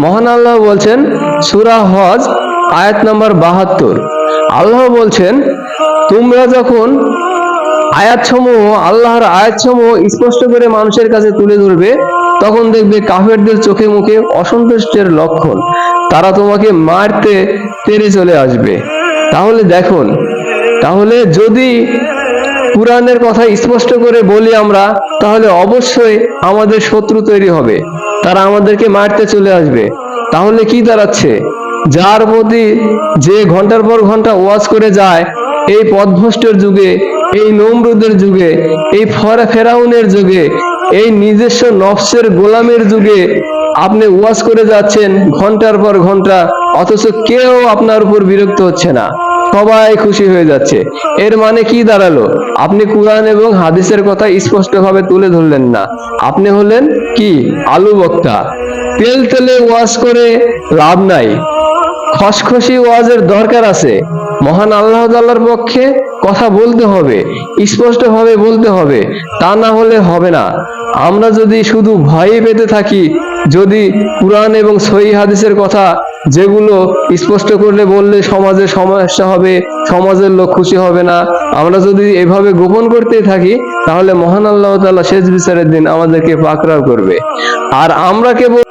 মহান আল্লাহ বলছেন সূরা হজ আয়াত নম্বর ৭২, আল্লাহ বলছেন তোমরা যখন আল্লাহর আয়াতসমূহ স্পষ্ট করে মানুষের কাছে তুলে ধরবে, তখন দেখবে কাফেরদের চোখে মুখে অসন্তুষ্টের লক্ষণ, তারা তোমাকে মারতে তেড়ে চলে আসবে। তাহলে দেখুন, তাহলে যদি কুরআনের কথা স্পষ্ট করে বলি আমরা, তাহলে অবশ্যই আমাদের শত্রু তৈরি হবে, তারা আমাদেরকে মারতে চলে আসবে। তাহলে কি দাঁড়াচ্ছে, যার প্রতি যে ঘন্টার পর ঘন্টা ওয়াজ করে যায়, এই পথভ্রষ্টের যুগে, এই নমরুদের যুগে, এই ফেরাউনের যুগে, এই নিজস্ব নফসের গোলামের যুগে আপনি ওয়াজ করে যাচ্ছেন ঘন্টার পর ঘন্টা, অথচ কেউ আপনার উপর বিরক্ত হচ্ছে না, সবাই খুশি হয়ে যাচ্ছে। এর মানে কি দাঁড়ালো, আপনি কুরআন এবং হাদিসের কথা স্পষ্টভাবে তুলে ধরলেন না, আপনি হলেন কি আলু বক্তা। তেল তেলে ওয়াজ করে লাভ নাই, খসখসি ওয়াজের দরকার আছে। মহান আল্লাহ তাআলার পক্ষে কথা বলতে হবে, স্পষ্টভাবে বলতে হবে, তা না হলে হবে না। আমরা যদি শুধু ভয় পেতে থাকি, যদি কুরআন এবং সহিহ হাদিসের কথা যেগুলো স্পষ্ট করলে বললে সমাজে সমস্যা হবে, সমাজের লোক খুশি হবে না, আমরা যদি এভাবে গোপন করতে থাকি, তাহলে মহান আল্লাহ তাআলা শেষ বিচারের দিন আমাদেরকে পাকড়াও করবে। আর আমরা কেবল